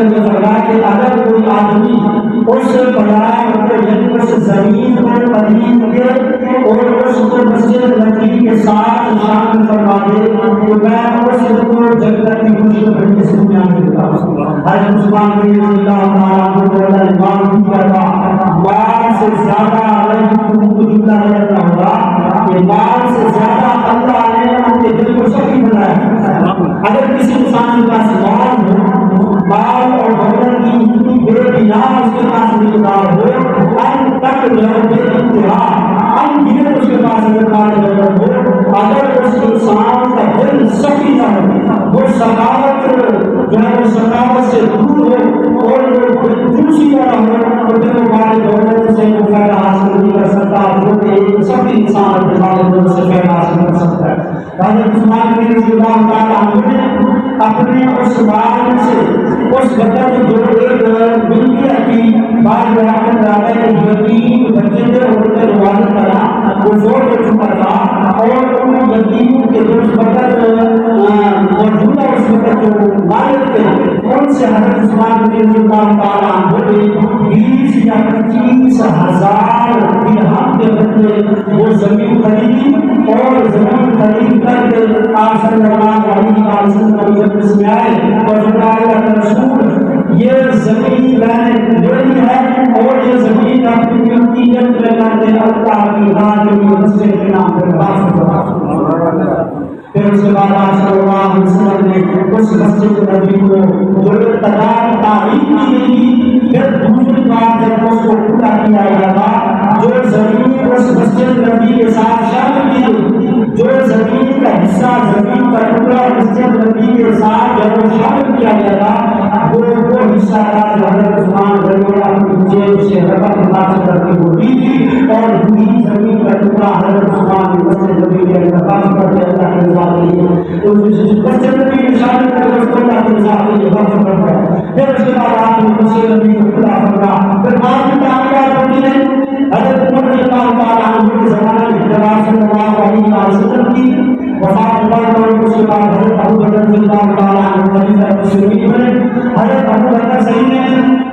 نے فرمایا کہ اگر کوئی آدمی اس اس زمین کو قدیم کے اور اس کو مسجد نبوی کے ساتھ شامل فرما دے تو میں اس کو جنت کی خوشخبری سنانے دیتا ہوں۔ حضرت عثمان رضی اللہ تعالیٰ عنہ نے ایمان کیا تھا مال سے زیادہ کو جملہ کرنا ہوگا کہ مال سے زیادہ اللہ نے اپنے دل کو سخی بنایا۔ اگر کسی انسان کے پاس مال ہو، مال اور بدن کی اتنی بے بنا اس کے پاس مقدار ہو، ان تک جو بے انتہا ان گنے اس کے پاس مقدار ہو، اگر اس انسان کا دل سخی نہ ہو، وہ سخاوت جو ہے وہ سخاوت سے دور ہو اور وہ دوسری طرح ہو، تو پھر وہ مال دولت سے وہ فائدہ حاصل نہیں کر سکتا جو کہ ایک سخی انسان اپنے مال دولت سے فائدہ حاصل کر سکتا ہے۔ حضرت عثمان رضی اللہ تعالیٰ عنہ نے اپنے اس مال سے اس بدن جو ایک ملکیت کی بات بیان کرتا ہے کہ یتیم بچے تھے ان کے والد کرا وہ زور دے چکا تھا اور ان یتیموں کے جو بدن موجودہ اس وقت جو والد تھے ان سے حضرت عثمان رضی اللہ تعالیٰ عنہ نے 20 یا 25 ہزار درہم کے بدلے وہ زمین خریدی اور زمین خرید کر کے آپ صلی اللہ علیہ وسلم جب میں آئے اور فرمایا کہ رسول یہ زمین میں نے لے لی ہے اور یہ زمین اپنی ملکیت میں لاتے اللہ کی راہ میں مسجد کے نام پر باز کرا۔ پھر اس کے بعد آپ صلی اللہ علیہ وسلم نے اس مسجد نبی کو جو ابتدائی تعریف کی گئی، پھر دوسری بات جب اس کو پورا کیا گیا تھا جو زمین اس مسجد نبی کے ساتھ شامل کی گئی، جو زمین کا حصہ زمین کا ٹکڑا مسجد نبی کے ساتھ جب شامل کیا گیا تھا وہ حصہ تھا جو حضرت عثمان رضی اللہ عنہ کی جیب سے رقم حاصل کر کے وہ دی تھی اور پوری زمین کا ٹکڑا حضرت عثمان نے مسجد نبی کے انتخاب کر کے اللہ کی رضا کے لیے تو مسجد نبی میں شامل کر کے اس کو اللہ کی رضا کے لیے وقف کرتا ہے۔ پھر اس کے بعد آپ نے مسجد نبی کو کھلا کرنا پھر بعد میں تعمیرات ہوتی ہے۔ حضرت عمر رضی اللہ تعالیٰ عنہ کے زمانے میں جب آپ صلی اللہ علیہ وسلم کی وفات ہوئی اور اس کے بعد حضرت ابو بکر رضی اللہ تعالیٰ عنہ خلیفہ راشدین بنے۔ حضرت ابو بکر صحیح نے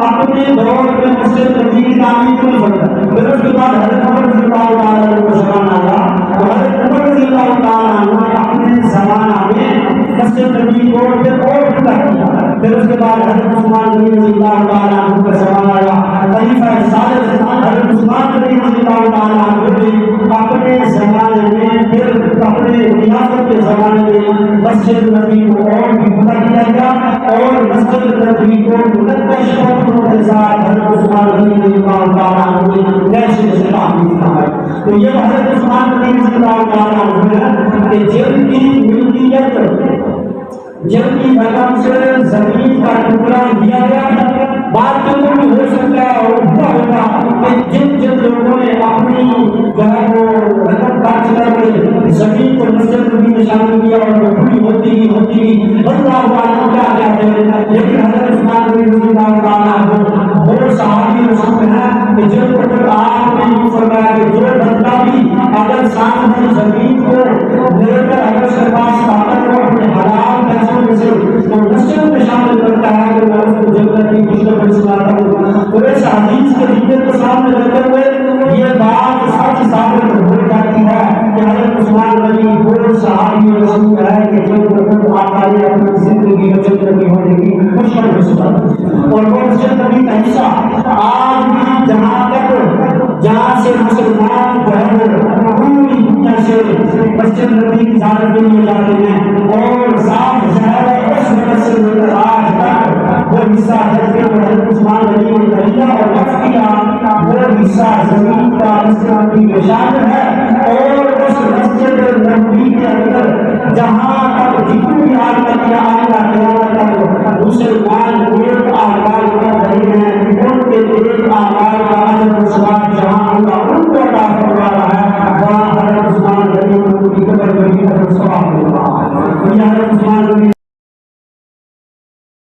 اپنے دور میں مسجد نبی کی تعمیر کو فرمایا، پھر اس کے بعد حضرت عمر رضی اللہ تعالیٰ عنہ کو زمانہ آیا اور حضرت عمر رضی اللہ تعالیٰ عنہ نے اپنے زمانہ میں مسجد نبی کو پھر اور بڑا کیا، پھر اس کے بعد حضرت عثمان رضی اللہ تعالیٰ عنہ کا زمانہ آیا، خلیفہ ثالث حضرت عثمان رضی اللہ تعالیٰ عنہ نے اپنے زمانے میں پھر اپنے خلافت کے زمانے میں مسجد نبی کو اور بھی بڑا کیا گیا اور مسجد نبی کو مقدس شوقوں کے ساتھ حضرت عثمان رضی اللہ تعالیٰ عنہ نے کیسے سے تعمیر کیا۔ تو یہ حضرت عثمان رضی اللہ تعالیٰ عنہ ہے کہ جن کی ملکیت جن کی رقم سے زمین کا ٹکڑا دیا گیا، بات تو بھی ہو سکتا ہے اور ہوا ہوگا کہ جن جن لوگوں نے اپنی جو ہے وہ رقم خرچ کر کے زمین کو مسجد نبی میں شامل کیا اور وہ پوری ہوتی اللہ تعالیٰ کیا کہتے ہیں، لیکن حضرت عثمان رضی اللہ تعالیٰ عنہ وہ صحابی رسول ہیں کہ جن کو پھر آپ نے یہ فرمایا کہ جو بندہ بھی اگر سامنے زمین کو لے کر اگر اس کے پاس طاقت ہو اپنے حلال پیسوں میں سے تو مسجد میں شامل کرتا ہے کہ میں اس کو جنت کی خوشخبری سناتا ہوں۔ تو اس حدیث کے ذکر کو سامنے رکھتے ہوئے یہ بات سچ ثابت ہو جاتی ہے کہ حضرت عثمان رضی وہ صحابی رسول ہے کہ جو خود آقا نے اپنی زندگی میں جنت کی ہونے کی خوشخبری سنائی اور وہ مسجد نبی کا حصہ آج بھی جہاں سے مسلمان جو ہے پوری دنیا سے مسجد نبی کی زیارت کے لیے جاتے ہیں اور صاف ظاہر ہے اس وقت سے لے کر آج تک وہ حصہ حضرت عثمان رضی اللہ عنہ اور وقف کیا وہ حصہ زمین کا مسجد نبی میں شامل ہے اور اس مسجد نبی کے اندر جہاں تک جتنی بھی آج تک یا آئندہ قیامت تک مسلمان